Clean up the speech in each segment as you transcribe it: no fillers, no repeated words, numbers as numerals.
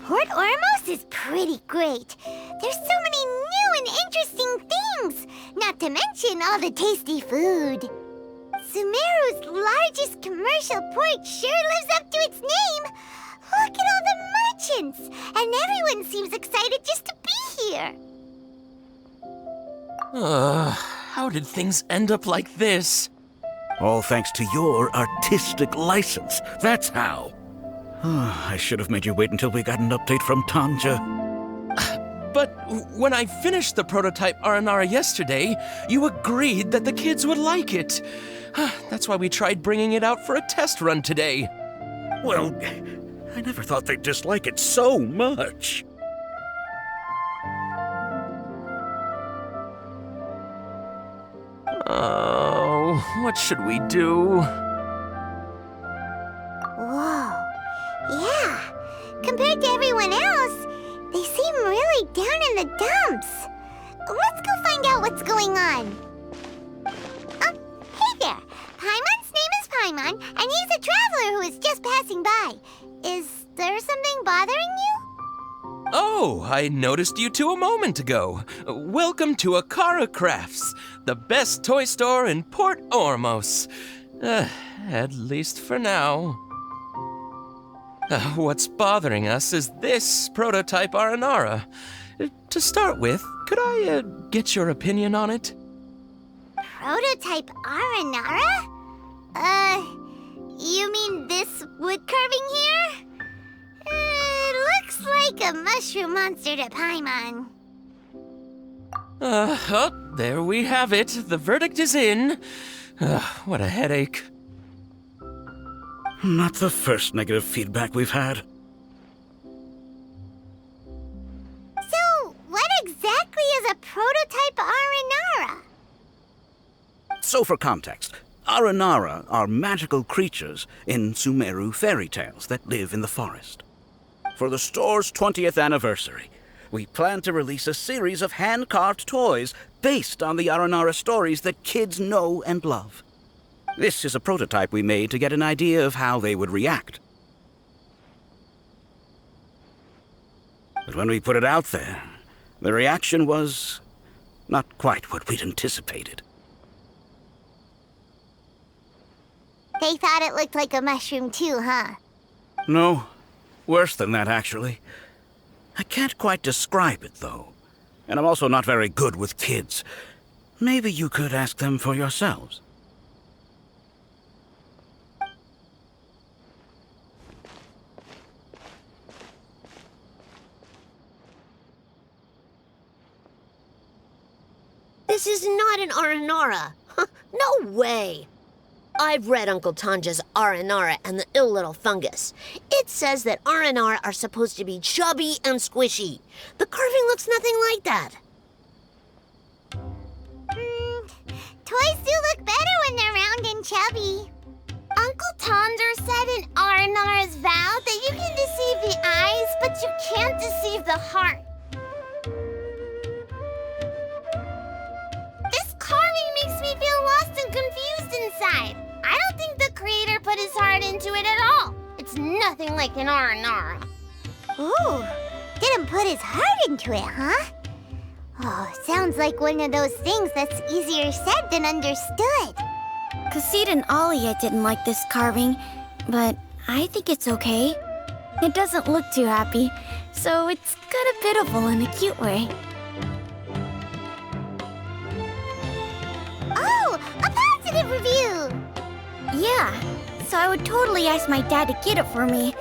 Port Ormos is pretty great. There's so many new and interesting things, not to mention all the tasty food. Sumeru's largest commercial port sure lives up to its name. Look at all the merchants, and everyone seems excited just to be here. How did things end up like this? All thanks to your artistic license. That's how. I should have made you wait until we got an update from Tanja. But when I finished the prototype Aranara yesterday, you agreed that the kids would like it. That's why we tried bringing it out for a test run today. Well, I never thought they'd dislike it so much. Oh, what should we do? Whoa. Yeah. Compared to everyone else, they seem really down in the dumps. Let's go find out what's going on. Hey there. Paimon's name is Paimon, and he's a traveler who is just passing by. Is there something bothering you? Oh, I noticed you two a moment ago. Welcome to Akara Crafts, the best toy store in Port Ormos. At least for now. What's bothering us is this prototype Aranara. To start with, could I get your opinion on it? Prototype Aranara? You mean this wood carving here? Looks like a mushroom monster to Paimon. Oh, there we have it. The verdict is in. What a headache. Not the first negative feedback we've had. So, what exactly is a prototype Aranara? So for context, Aranara are magical creatures in Sumeru fairy tales that live in the forest. For the store's 20th anniversary, we plan to release a series of hand-carved toys based on the Aranara stories that kids know and love. This is a prototype we made to get an idea of how they would react. But when we put it out there, the reaction was not quite what we'd anticipated. They thought it looked like a mushroom too, huh? No, worse than that, actually. I can't quite describe it, though. And I'm also not very good with kids. Maybe you could ask them for yourselves. This is not an Aranara. No way. I've read Uncle Tanja's Aranara and the Ill Little Fungus. It says that Aranara are supposed to be chubby and squishy. The carving looks nothing like that. Toys do look better when they're round and chubby. Uncle Tonder said in Aranara's vow that you can deceive the eyes, but you can't deceive the heart. This carving makes me feel lost and confused inside. I don't think the creator put his heart into it at all. It's nothing like an Aranara. Ooh, didn't put his heart into it, huh? Oh, sounds like one of those things that's easier said than understood. Cassid and Alia didn't like this carving, but I think it's okay. It doesn't look too happy, so it's kind of pitiful in a cute way. Oh, a positive review! Yeah, so I would totally ask my dad to get it for me,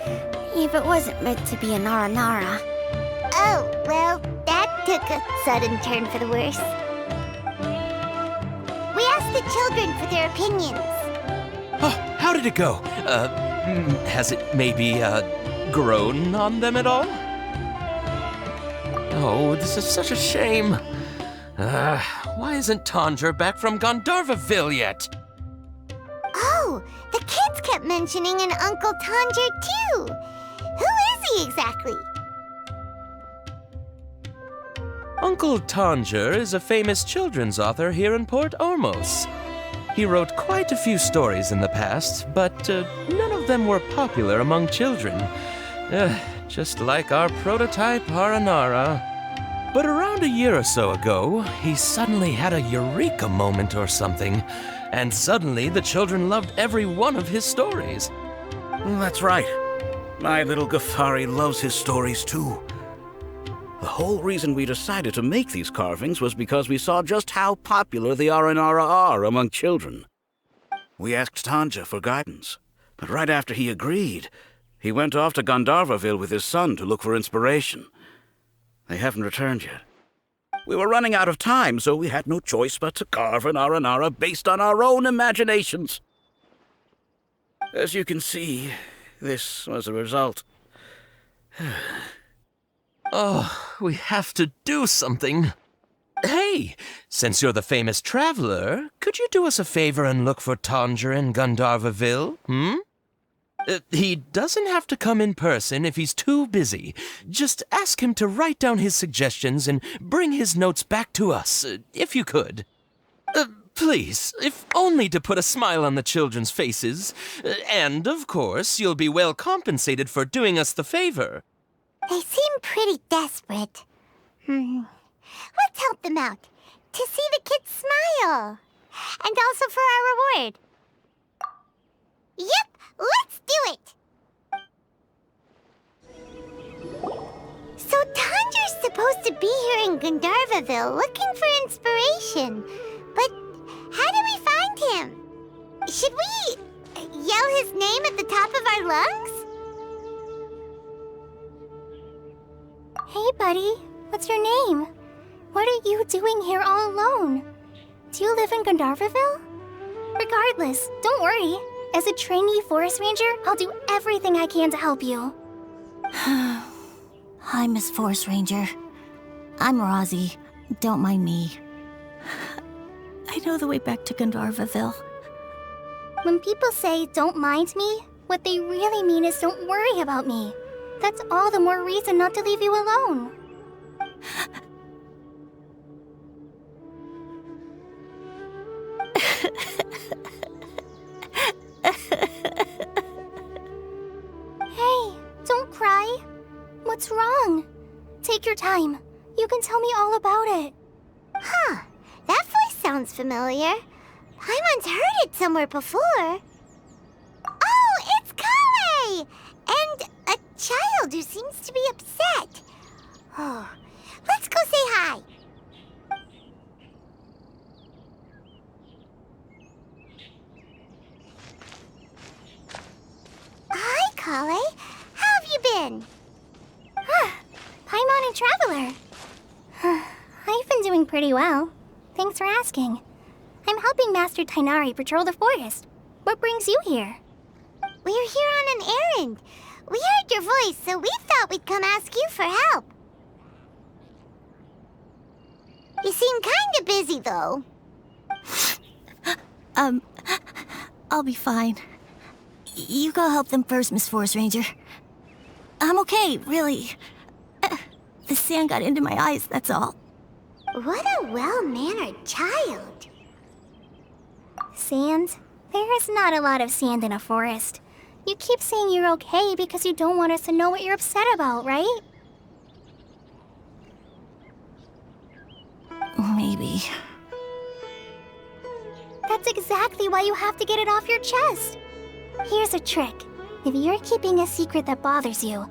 if it wasn't meant to be an Aranara. Oh, well, that took a sudden turn for the worse. We asked the children for their opinions. Oh, how did it go? Has it maybe, grown on them at all? Oh, this is such a shame. Why isn't Tondra back from Gandharvaville yet? Oh, the kids kept mentioning an Uncle Tondra, too. Who is he exactly? Uncle Tanger is a famous children's author here in Port Ormos. He wrote quite a few stories in the past, but none of them were popular among children. just like our prototype Aranara. But around a year or so ago, he suddenly had a eureka moment or something, and suddenly the children loved every one of his stories. That's right. My little Ghaffari loves his stories too. The whole reason we decided to make these carvings was because we saw just how popular the Aranara are among children. We asked Tanja for guidance, but right after he agreed, he went off to Gandharvaville with his son to look for inspiration. They haven't returned yet. We were running out of time, so we had no choice but to carve an Aranara based on our own imaginations. As you can see, this was the result. Oh, we have to do something. Hey, since you're the famous traveler, could you do us a favor and look for Tanger in Gandharvaville, He doesn't have to come in person if he's too busy. Just ask him to write down his suggestions and bring his notes back to us, if you could. Please, if only to put a smile on the children's faces. And, of course, you'll be well compensated for doing us the favor. They seem pretty desperate. Let's help them out. To see the kids smile. And also for our reward. Yep, let's do it! So Tanger's supposed to be here in Gandharvaville looking for inspiration. But how do we find him? Should we yell his name at the top of our lungs? Hey, buddy. What's your name? What are you doing here all alone? Do you live in Gandharvaville? Regardless, don't worry. As a trainee forest ranger, I'll do everything I can to help you. Hi, Miss Forest Ranger. I'm Rozzy. Don't mind me. I know the way back to Gandharvaville. When people say, don't mind me, what they really mean is don't worry about me. That's all the more reason not to leave you alone. Hey, don't cry. What's wrong? Take your time. You can tell me all about it. Huh, that voice sounds familiar. Paimon's heard it somewhere before. Oh, it's Kale! And a child who seems to be upset. Oh, let's go say hi. Hi, Kale. How have you been? Paimon and Traveler. I've been doing pretty well. Thanks for asking. I'm helping Master Tainari patrol the forest. What brings you here? We're here on an errand. We heard your voice, so we thought we'd come ask you for help. You seem kinda busy, though. I'll be fine. You go help them first, Miss Forest Ranger. I'm okay, really. The sand got into my eyes, that's all. What a well-mannered child. Sand? There is not a lot of sand in a forest. You keep saying you're okay because you don't want us to know what you're upset about, right? Maybe. That's exactly why you have to get it off your chest. Here's a trick. If you're keeping a secret that bothers you,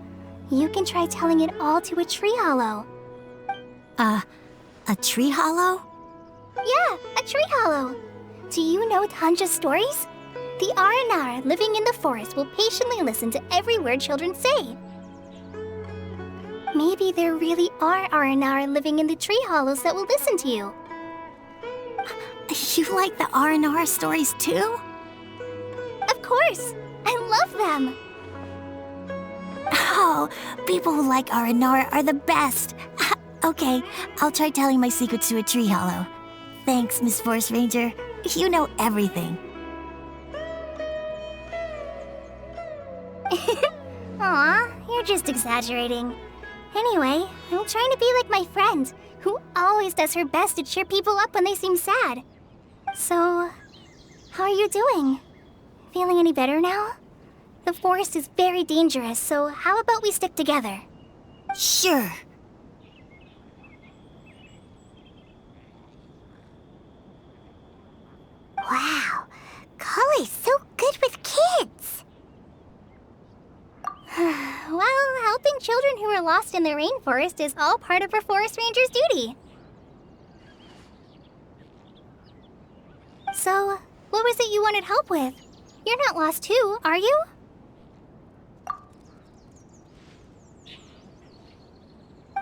you can try telling it all to a tree hollow. A tree hollow? Yeah, a tree hollow. Do you know Tanja's stories? The Aranara living in the forest will patiently listen to every word children say. Maybe there really are Aranara living in the tree hollows that will listen to you. You like the Aranara stories too? Of course! I love them! Oh, people who like Aranara are the best. Okay, I'll try telling my secrets to a tree hollow. Thanks, Miss Forest Ranger. You know everything. Aw, you're just exaggerating. Anyway, I'm trying to be like my friend, who always does her best to cheer people up when they seem sad. So, how are you doing? Feeling any better now? The forest is very dangerous, so how about we stick together? Sure. Wow, Kale's so good with kids. Well, helping children who are lost in the rainforest is all part of a forest ranger's duty. So, what was it you wanted help with? You're not lost too, are you?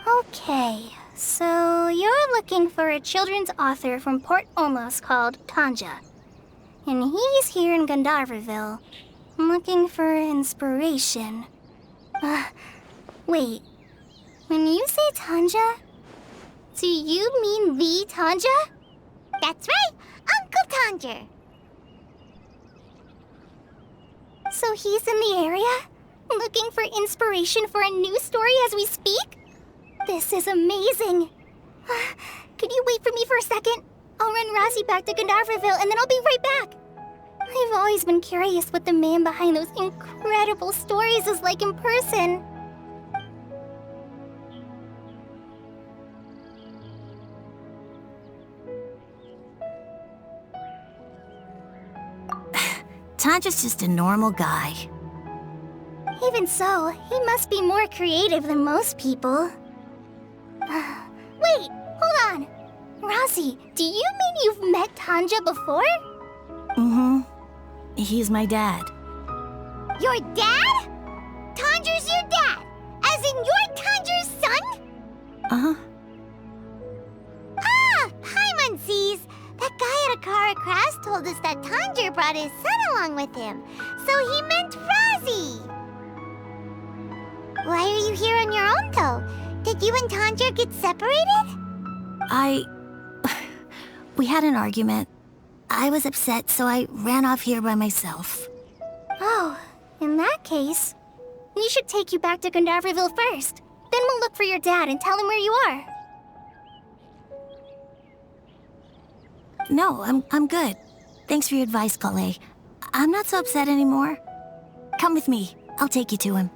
Okay, so you're looking for a children's author from Port Olmos called Tanja. And he's here in Gandharvaville, looking for inspiration. Wait. When you say Tanja, do you mean the Tanja? That's right, Uncle Tanger. So he's in the area, looking for inspiration for a new story as we speak? This is amazing. Could you wait for me for a second? I'll run Razzie back to Gandharvaville and then I'll be right back. I've always been curious what the man behind those incredible stories is like in person. Tanja's just a normal guy. Even so, he must be more creative than most people. Wait, hold on. Razzie, do you mean you've met Tanja before? Mm-hmm. He's my dad. Your dad? Tanger's your dad? As in you're Tanger's son? Uh-huh. Ah, Paimon sees. That guy at Akara Crafts told us that Tanger brought his son along with him. So he meant Razzie. Why are you here on your own, though? Did you and Tanger get separated? We had an argument. I was upset, so I ran off here by myself. Oh, in that case, we should take you back to Gandharvaville first. Then we'll look for your dad and tell him where you are. No, I'm good. Thanks for your advice, Kale. I'm not so upset anymore. Come with me. I'll take you to him.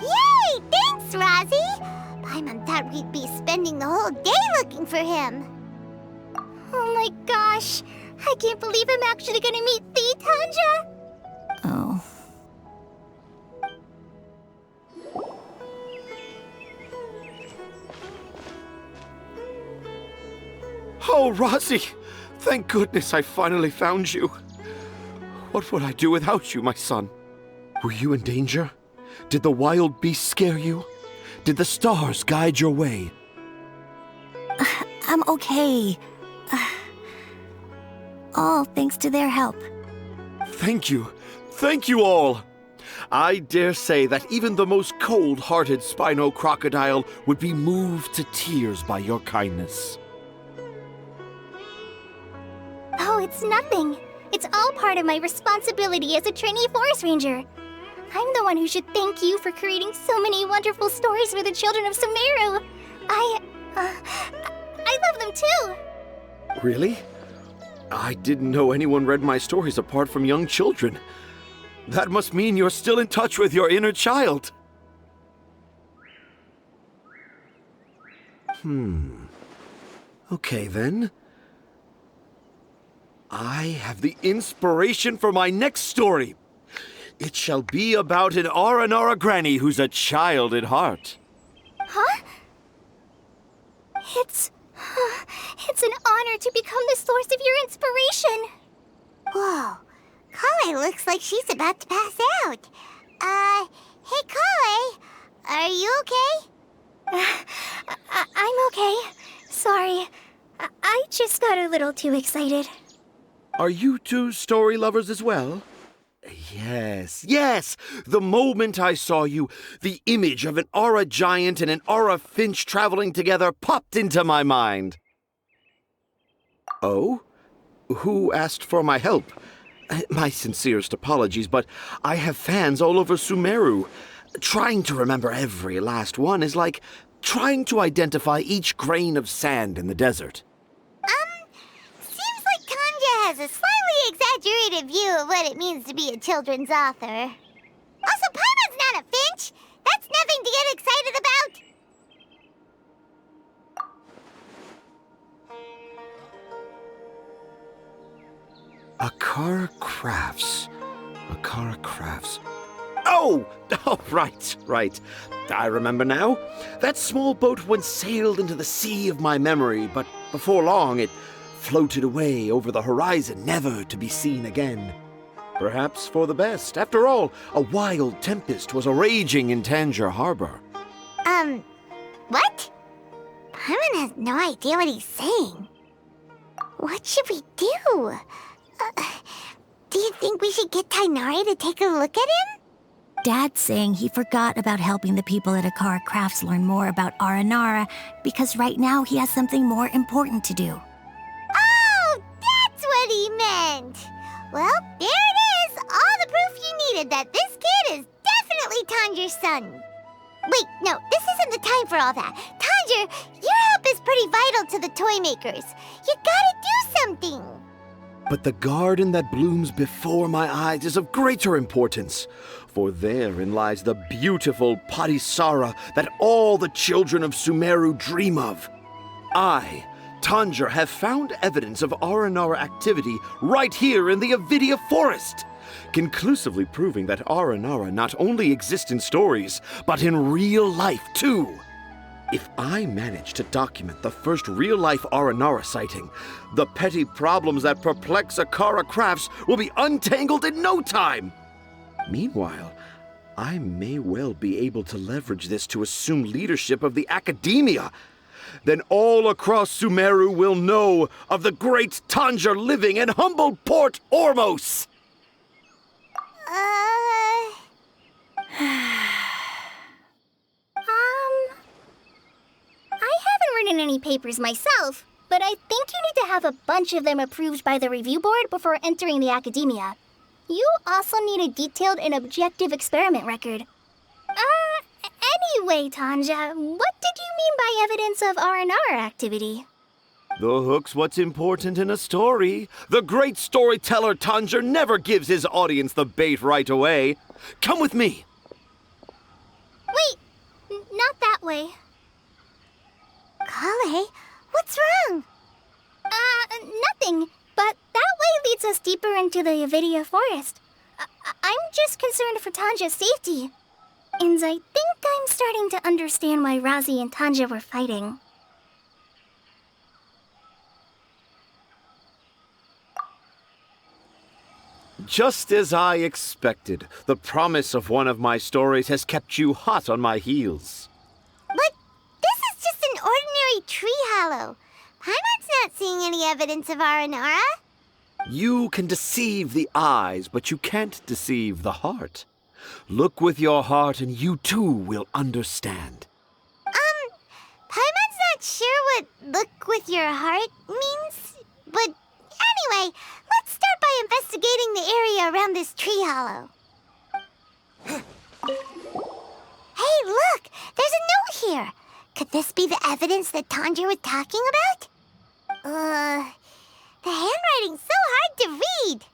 Yay! Thanks, Razzie! Paimon thought we'd be spending the whole day looking for him. Oh my gosh! I can't believe I'm actually gonna meet the Tanja! Oh. Oh, Razzie! Thank goodness I finally found you. What would I do without you, my son? Were you in danger? Did the wild beasts scare you? Did the stars guide your way? I'm okay. All thanks to their help. Thank you. Thank you all. I dare say that even the most cold-hearted Spino crocodile would be moved to tears by your kindness. Oh, it's nothing. It's all part of my responsibility as a trainee forest ranger. I'm the one who should thank you for creating so many wonderful stories for the children of Sumeru. I love them too. Really? I didn't know anyone read my stories apart from young children. That must mean you're still in touch with your inner child. Okay, then. I have the inspiration for my next story. It shall be about an Aranara granny who's a child at heart. Huh? It's an honor to become the source of your inspiration. Whoa, Kale looks like she's about to pass out. Hey Kale, are you okay? I'm okay. Sorry. I just got a little too excited. Are you two story lovers as well? Yes. The moment I saw you, the image of an aura giant and an aura finch traveling together popped into my mind. Oh? Who asked for my help? My sincerest apologies, but I have fans all over Sumeru. Trying to remember every last one is like trying to identify each grain of sand in the desert. Seems like Tanja has a slightly exaggerated view of what it means to be a children's author. Also, Paimon's not a finch. That's nothing to get excited about. Akara Crafts. Akara Crafts. Oh! Oh, right. I remember now. That small boat once sailed into the sea of my memory, but before long it floated away over the horizon, never to be seen again. Perhaps for the best. After all, a wild tempest was a-raging in Tangier Harbor. What? Paimon has no idea what he's saying. What should we do? Do you think we should get Tainari to take a look at him? Dad's saying he forgot about helping the people at Akara Crafts learn more about Aranara because right now he has something more important to do. Oh, that's what he meant! Well, there it is! All the proof you needed that this kid is definitely Tanjir's son. Wait, no, this isn't the time for all that. Tanjir, your help is pretty vital to the toy makers. You gotta do something! But the garden that blooms before my eyes is of greater importance, for therein lies the beautiful Patisara that all the children of Sumeru dream of. I, Tanjir, have found evidence of Aranara activity right here in the Avidia Forest, conclusively proving that Aranara not only exists in stories, but in real life too. If I manage to document the first real-life Aranara sighting, the petty problems that perplex Akara Crafts will be untangled in no time. Meanwhile, I may well be able to leverage this to assume leadership of the academia. Then all across Sumeru will know of the great Tanjir living in humble Port Ormos. I haven't written any papers myself, but I think you need to have a bunch of them approved by the review board before entering the academia. You also need a detailed and objective experiment record. Anyway, Tanja, what did you mean by evidence of R&R activity? The hook's what's important in a story. The great storyteller Tanjir never gives his audience the bait right away. Come with me. Wait, not that way. Kale, what's wrong? Nothing. But that way leads us deeper into the Avidia Forest. I'm just concerned for Tanja's safety. And I think I'm starting to understand why Razi and Tanja were fighting. Just as I expected, the promise of one of my stories has kept you hot on my heels. But this is just an ordinary tree hollow. Paimon's not seeing any evidence of Aranara. You can deceive the eyes, but you can't deceive the heart. Look with your heart and you too will understand. Paimon's not sure what look with your heart means. But anyway, let's start by investigating the area around this tree hollow. Hey, look! There's a note here. Could this be the evidence that Tanjir was talking about? The handwriting's so hard to read.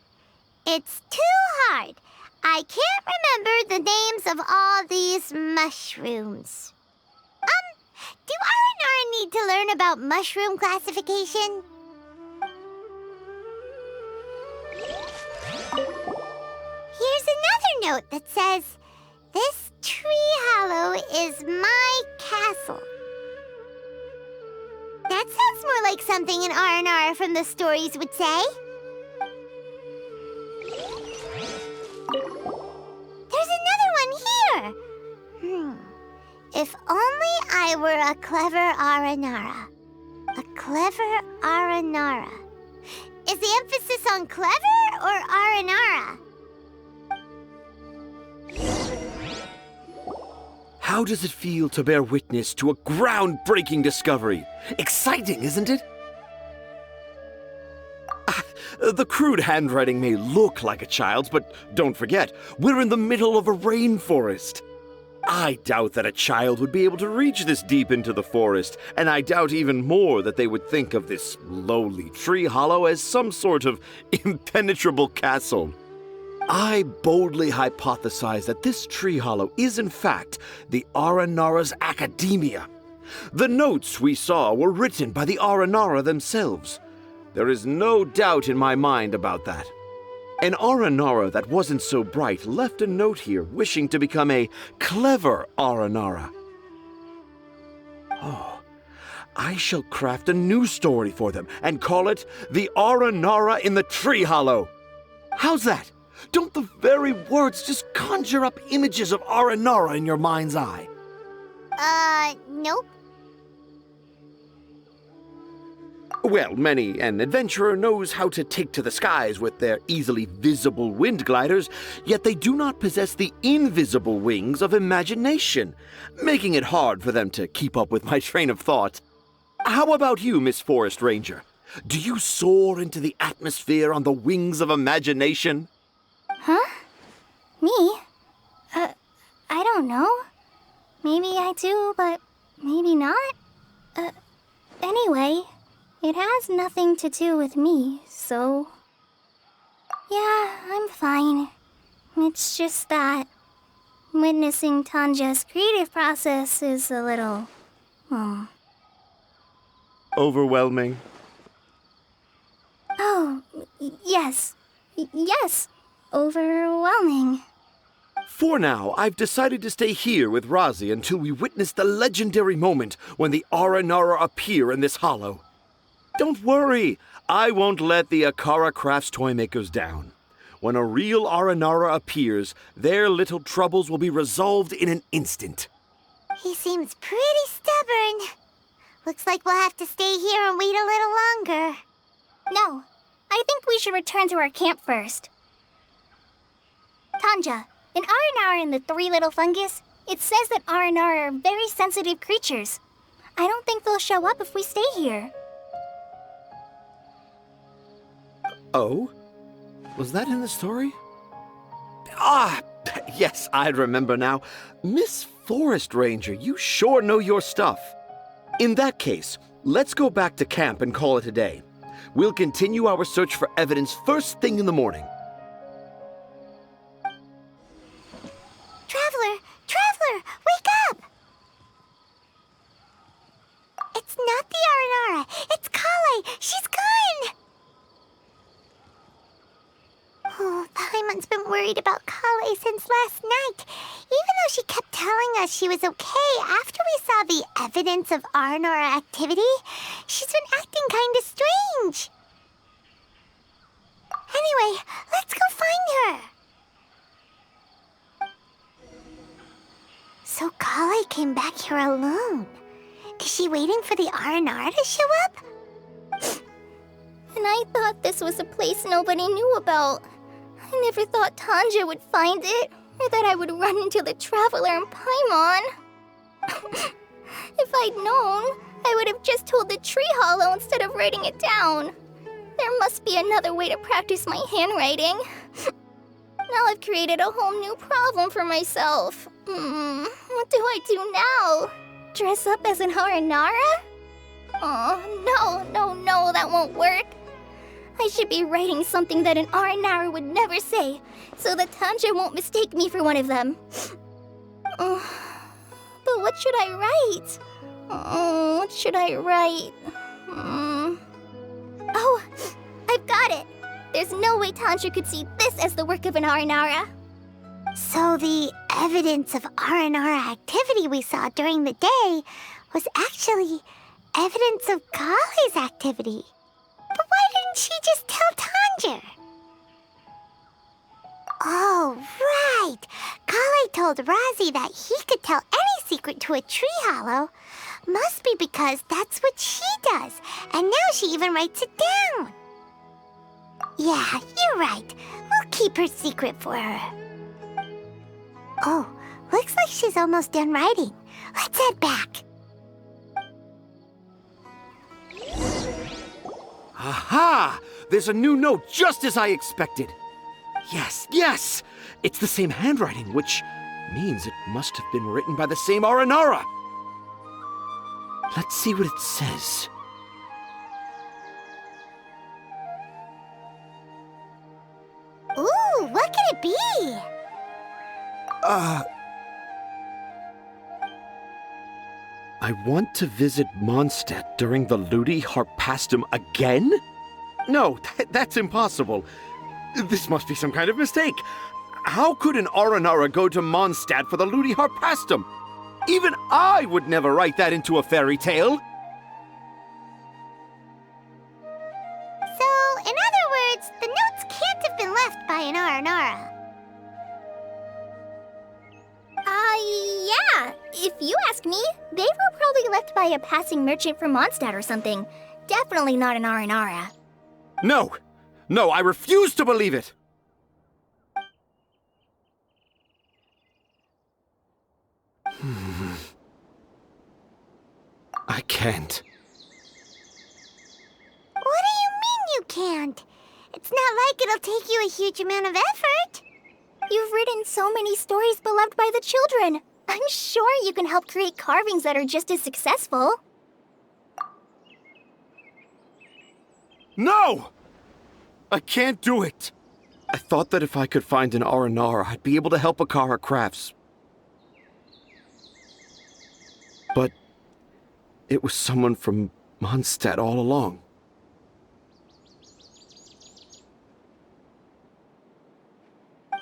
It's too hard. I can't remember the names of all these mushrooms. Do Aranara need to learn about mushroom classification? Here's another note that says, "This tree hollow is my castle." That sounds more like something an R&R from the stories would say. There's another one here. If only I were a clever Aranara. A clever Aranara. Is the emphasis on clever or Aranara? How does it feel to bear witness to a groundbreaking discovery? Exciting, isn't it? The crude handwriting may look like a child's, but don't forget, we're in the middle of a rainforest. I doubt that a child would be able to reach this deep into the forest, and I doubt even more that they would think of this lowly tree hollow as some sort of impenetrable castle. I boldly hypothesize that this tree hollow is in fact the Aranara's academia. The notes we saw were written by the Aranara themselves. There is no doubt in my mind about that. An Aranara that wasn't so bright left a note here wishing to become a clever Aranara. Oh, I shall craft a new story for them and call it The Aranara in the Tree Hollow. How's that? Don't the very words just conjure up images of Aranara in your mind's eye? Nope. Well, many an adventurer knows how to take to the skies with their easily visible wind gliders, yet they do not possess the invisible wings of imagination, making it hard for them to keep up with my train of thought. How about you, Miss Forest Ranger? Do you soar into the atmosphere on the wings of imagination? Huh? Me? I don't know. Maybe I do, but maybe not. Anyway, it has nothing to do with me, so... Yeah, I'm fine. It's just that witnessing Tanja's creative process is a little... Overwhelming. Oh, yes. Yes. Overwhelming. For now, I've decided to stay here with Razi until we witness the legendary moment when the Aranara appear in this hollow. Don't worry, I won't let the Akara Crafts toymakers down. When a real Aranara appears, their little troubles will be resolved in an instant. He seems pretty stubborn. Looks like we'll have to stay here and wait a little longer. No, I think we should return to our camp first. Tanja, in Aranara and the Three Little Fungus, it says that Aranara are very sensitive creatures. I don't think they'll show up if we stay here. Oh? Was that in the story? Ah, yes, I remember now. Miss Forest Ranger, you sure know your stuff. In that case, let's go back to camp and call it a day. We'll continue our search for evidence first thing in the morning. Traveler, wake up! It's not the Aranara, it's Kale. She's gone! Oh, Paimon's been worried about Kale since last night. Even though she kept telling us she was okay after we saw the evidence of Aranara activity, she's been acting kind of strange. Anyway, let's go find her. So Kale came back here alone. Is she waiting for the Aranara to show up? And I thought this was a place nobody knew about. I never thought Tanja would find it, or that I would run into the Traveler and Paimon. If I'd known, I would have just told the tree hollow instead of writing it down. There must be another way to practice my handwriting. Now I've created a whole new problem for myself. What do I do now? Dress up as an Aranara? Oh, no, that won't work. I should be writing something that an Aranara would never say, so that Tanja won't mistake me for one of them. But what should I write? What should I write? Oh, I've got it! There's no way Tanja could see this as the work of an Aranara. So the evidence of Aranara activity we saw during the day was actually evidence of Kale's activity. But why didn't she just tell Tanja? Oh, right. Kale told Razi that he could tell any secret to a tree hollow. Must be because that's what she does. And now she even writes it down. Yeah, you're right. We'll keep her secret for her. Oh, looks like she's almost done writing. Let's head back. Aha! There's a new note just as I expected. Yes! It's the same handwriting, which Means it must have been written by the same Aranara. Let's see what it says. Ooh, what could it be? I want to visit Mondstadt during the Ludi Harpastum again? No, that's impossible. This must be some kind of mistake. How could an Aranara go to Mondstadt for the Ludi Harpastum? Even I would never write that into a fairy tale. So, in other words, the notes can't have been left by an Aranara. Yeah. If you ask me, they were probably left by a passing merchant from Mondstadt or something. Definitely not an Aranara. No, I refuse to believe it. I can't. What do you mean you can't? It's not like it'll take you a huge amount of effort. You've written so many stories beloved by the children. I'm sure you can help create carvings that are just as successful. No! I can't do it. I thought that if I could find an Aranara, I'd be able to help Akara Crafts. But it was someone from Mondstadt all along.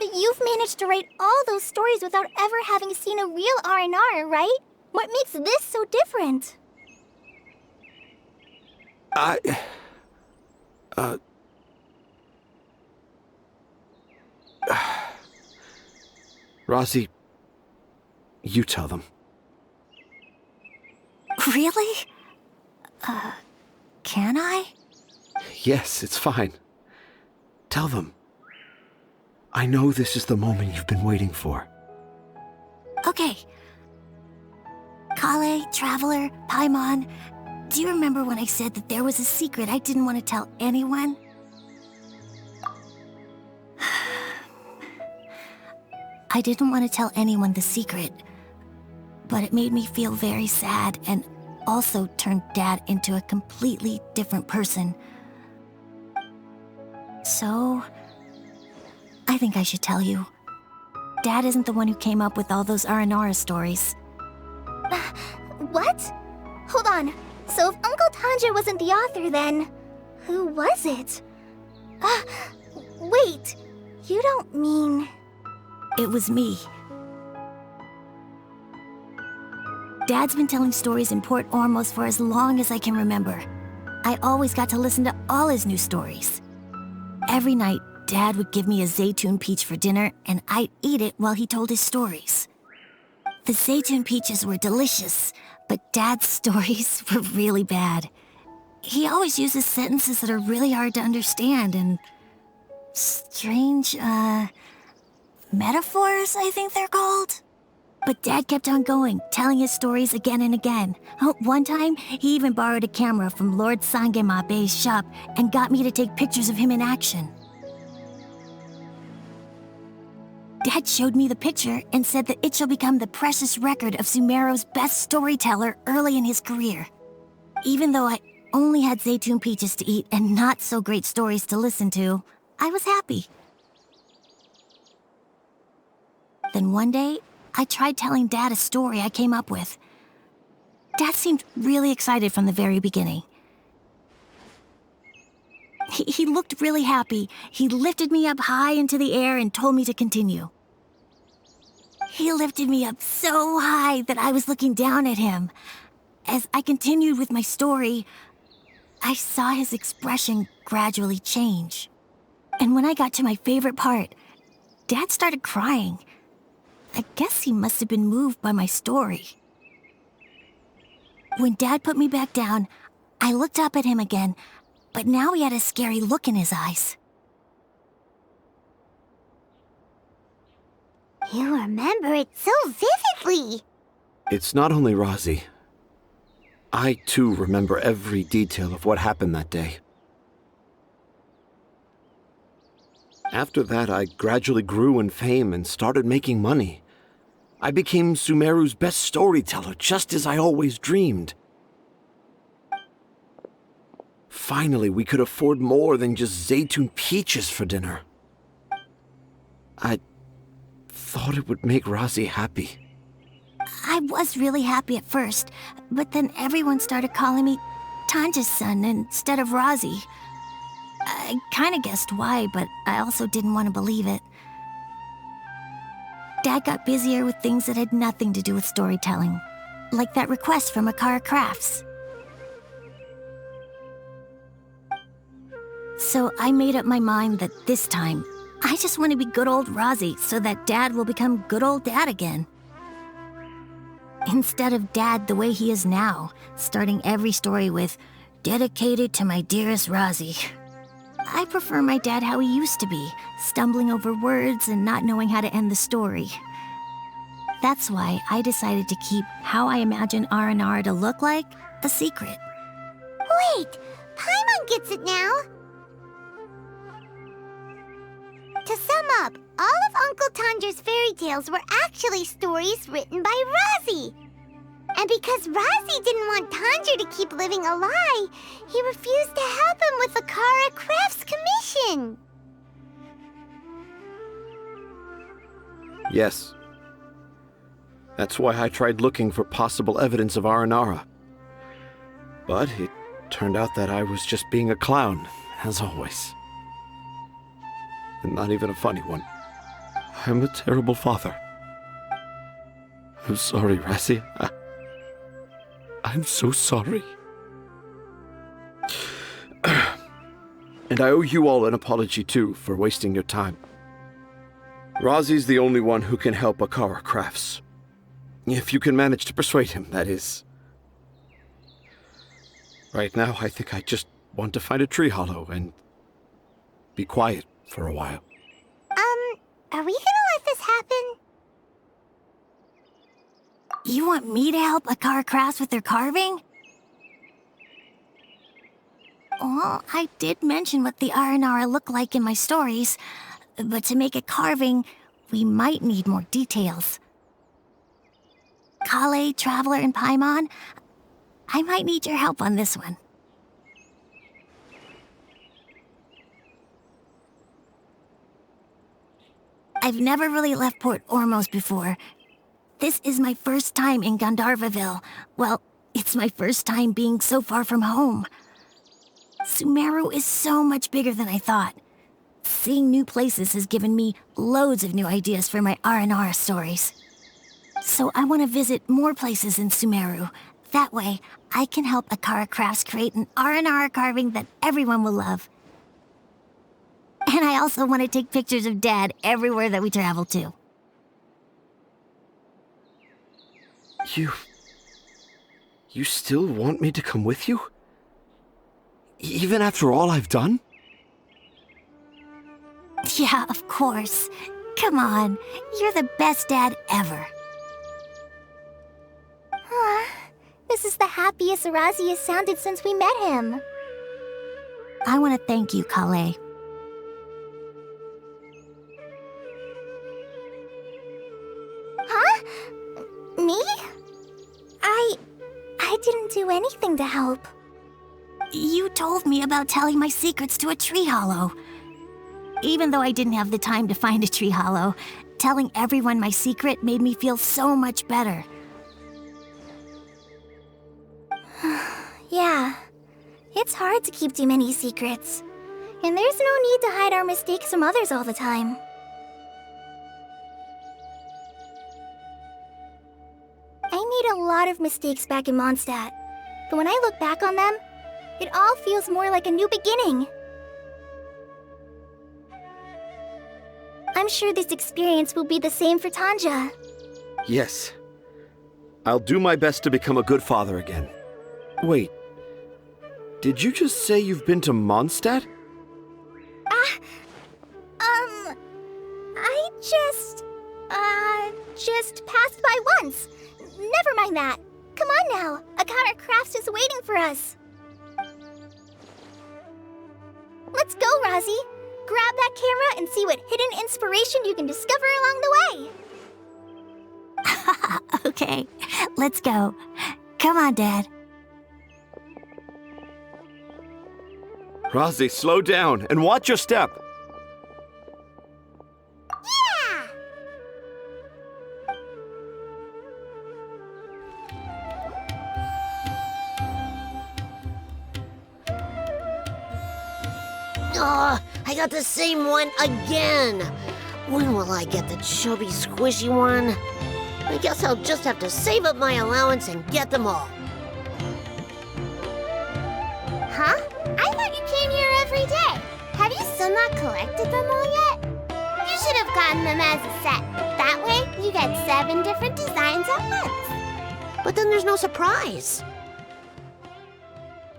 But you've managed to write all those stories without ever having seen a real Aranara, right? What makes this so different? Rosie, you tell them. Really? Can I? Yes, it's fine. Tell them. I know this is the moment you've been waiting for. Okay. Kale, Traveler, Paimon, do you remember when I said that there was a secret I didn't want to tell anyone? I didn't want to tell anyone the secret, but it made me feel very sad and also turned Dad into a completely different person. So, I think I should tell you. Dad isn't the one who came up with all those Aranara stories. What? Hold on. So if Uncle Tanja wasn't the author, then who was it? Wait. You don't mean... It was me. Dad's been telling stories in Port Ormos for as long as I can remember. I always got to listen to all his new stories. Every night, Dad would give me a Zaytun peach for dinner, and I'd eat it while he told his stories. The Zaytun peaches were delicious, but Dad's stories were really bad. He always uses sentences that are really hard to understand and strange, metaphors, I think they're called. But Dad kept on going, telling his stories again and again. One time, he even borrowed a camera from Lord Sangemabe's shop and got me to take pictures of him in action. Dad showed me the picture and said that it shall become the precious record of Sumeru's best storyteller early in his career. Even though I only had Zaytun peaches to eat and not so great stories to listen to, I was happy. Then one day, I tried telling Dad a story I came up with. Dad seemed really excited from the very beginning. He looked really happy. He lifted me up high into the air and told me to continue. He lifted me up so high that I was looking down at him. As I continued with my story, I saw his expression gradually change. And when I got to my favorite part, Dad started crying. I guess he must have been moved by my story. When Dad put me back down, I looked up at him again, but now he had a scary look in his eyes. You remember it so vividly. It's not only Rosie. I, too, remember every detail of what happened that day. After that, I gradually grew in fame and started making money. I became Sumeru's best storyteller, just as I always dreamed. Finally, we could afford more than just Zaytun peaches for dinner. I thought it would make Razi happy. I was really happy at first, but then everyone started calling me Tanja's son instead of Razi. I kinda guessed why, but I also didn't want to believe it. Dad got busier with things that had nothing to do with storytelling, like that request from Akara Crafts. So I made up my mind that this time, I just want to be good old Razi so that Dad will become good old Dad again. Instead of Dad the way he is now, starting every story with, "Dedicated to my dearest Razi." I prefer my dad how he used to be, stumbling over words and not knowing how to end the story. That's why I decided to keep how I imagine Aranara to look like a secret. Wait, Paimon gets it now. To sum up, all of Uncle Tanja's fairy tales were actually stories written by Razi. And because Razi didn't want Tanja to keep living a lie, he refused to help him with the Akara Crafts commission. Yes. That's why I tried looking for possible evidence of Aranara. But it turned out that I was just being a clown, as always. And not even a funny one. I'm a terrible father. I'm sorry, Razi. I'm so sorry. And I owe you all an apology, too, for wasting your time. Razi's the only one who can help Akara Crafts. If you can manage to persuade him, that is. Right now, I think I just want to find a tree hollow and be quiet for a while. Are we gonna let this happen? You want me to help Akara Crafts with their carving? Well, I did mention what the Aranara look like in my stories, but to make a carving, we might need more details. Kale, Traveler, and Paimon, I might need your help on this one. I've never really left Port Ormos before. This is my first time in Gandharvaville. Well, it's my first time being so far from home. Sumeru is so much bigger than I thought. Seeing new places has given me loads of new ideas for my Aranara stories. So I want to visit more places in Sumeru. That way, I can help Akara Crafts create an Aranara carving that everyone will love. And I also want to take pictures of Dad everywhere that we travel to. You still want me to come with you? Even after all I've done? Yeah, of course. Come on, you're the best dad ever. This is the happiest Razi has sounded since we met him. I want to thank you, Kale. Huh? Me? I didn't do anything to help. You told me about telling my secrets to a tree hollow. Even though I didn't have the time to find a tree hollow, telling everyone my secret made me feel so much better. Yeah, it's hard to keep too many secrets. And there's no need to hide our mistakes from others all the time. I made a lot of mistakes back in Mondstadt, but when I look back on them, it all feels more like a new beginning. I'm sure this experience will be the same for Tanja. Yes. I'll do my best to become a good father again. Wait. Did you just say you've been to Mondstadt? I just passed by once. Never mind that. Come on now. Akara Crafts is waiting for us. Let's go, Razi. Grab that camera and see what hidden inspiration you can discover along the way. Okay, let's go. Come on, Dad. Rosie, slow down and watch your step. Yeah! Ugh, I got the same one again. When will I get the chubby, squishy one? I guess I'll just have to save up my allowance and get them all. Huh? I thought you came here every day. Have you still not collected them all yet? You should have gotten them as a set. That way, you get 7 different designs at once. But then there's no surprise.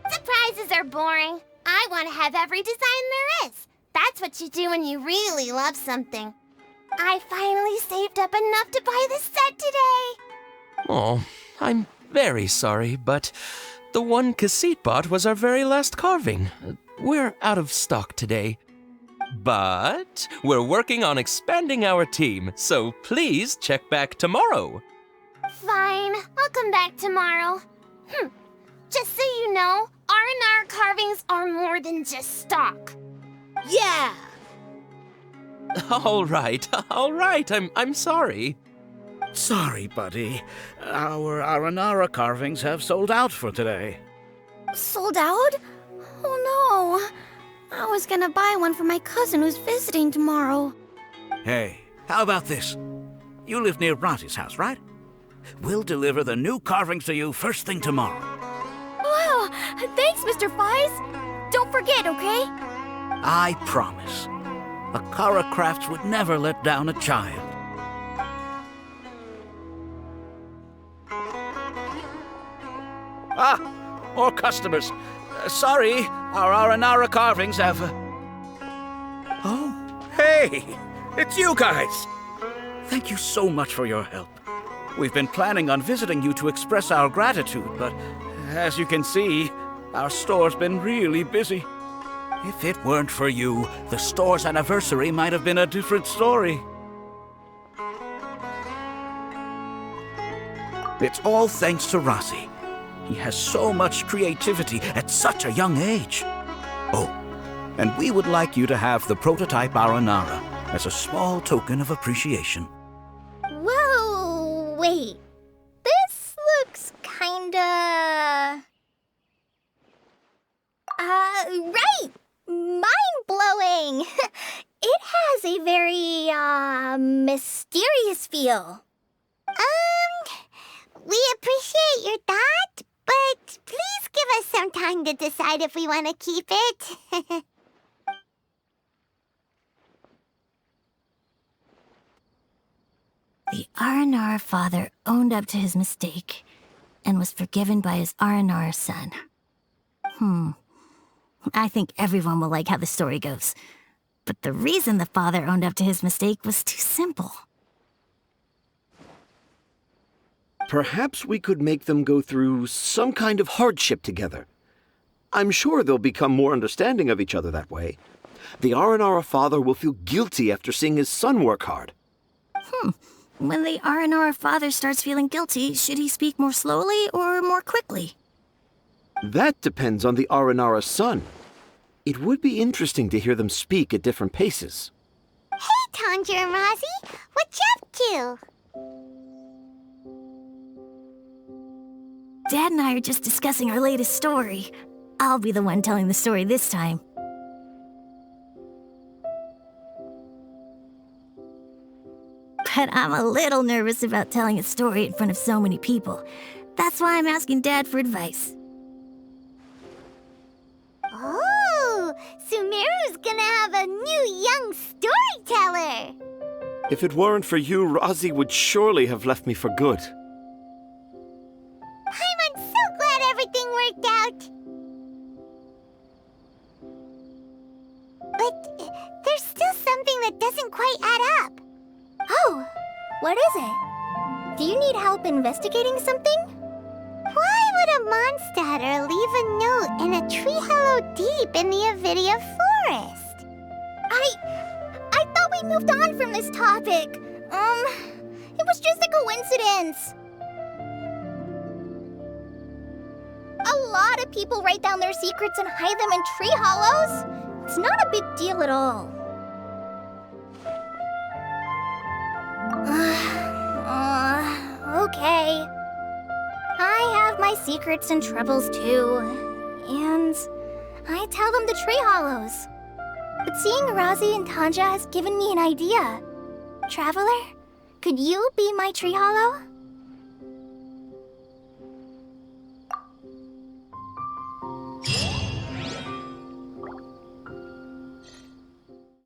Surprises are boring. I want to have every design there is. That's what you do when you really love something. I finally saved up enough to buy the set today. Oh, I'm very sorry, but the one Cassette bought was our very last carving. We're out of stock today. But we're working on expanding our team, so please check back tomorrow. Fine, I'll come back tomorrow. Just so you know, R&R carvings are more than just stock. Yeah! All right. I'm sorry. Sorry, buddy. Our Aranara carvings have sold out for today. Sold out? Oh no. I was gonna buy one for my cousin who's visiting tomorrow. Hey, how about this? You live near Rossi's house, right? We'll deliver the new carvings to you first thing tomorrow. Wow, thanks, Mr. Fies. Don't forget, okay? I promise. Akara Crafts would never let down a child. More customers. Sorry, our Aranara carvings have... Oh, hey! It's you guys! Thank you so much for your help. We've been planning on visiting you to express our gratitude, but as you can see, our store's been really busy. If it weren't for you, the store's anniversary might have been a different story. It's all thanks to Rossi. He has so much creativity at such a young age. Oh, and we would like you to have the prototype Aranara as a small token of appreciation. Whoa, wait. This looks kinda... right! Mind-blowing! It has a very, mysterious feel. We appreciate your thought, but please give us some time to decide if we want to keep it. The Aranara father owned up to his mistake and was forgiven by his Aranara son. I think everyone will like how the story goes. But the reason the father owned up to his mistake was too simple. Perhaps we could make them go through some kind of hardship together. I'm sure they'll become more understanding of each other that way. The Aranara father will feel guilty after seeing his son work hard. When the Aranara father starts feeling guilty, should he speak more slowly or more quickly? That depends on the Aranara son. It would be interesting to hear them speak at different paces. Hey, Tanja and Rosie, what you up to? Dad and I are just discussing our latest story. I'll be the one telling the story this time. But I'm a little nervous about telling a story in front of so many people. That's why I'm asking Dad for advice. Oh, Sumeru's gonna have a new young storyteller. If it weren't for you, Rosie would surely have left me for good. I'm so glad everything worked out. But there's still something that doesn't quite add up. Oh, what is it? Do you need help investigating something? Why would a Mondstatter leave a note in a tree hollow deep in the Avidia forest? I thought we moved on from this topic. It was just a coincidence. A lot of people write down their secrets and hide them in tree hollows. It's not a big deal at all. Okay. I have my secrets and troubles too. And I tell them the tree hollows. But seeing Razi and Tanja has given me an idea. Traveler, could you be my tree hollow?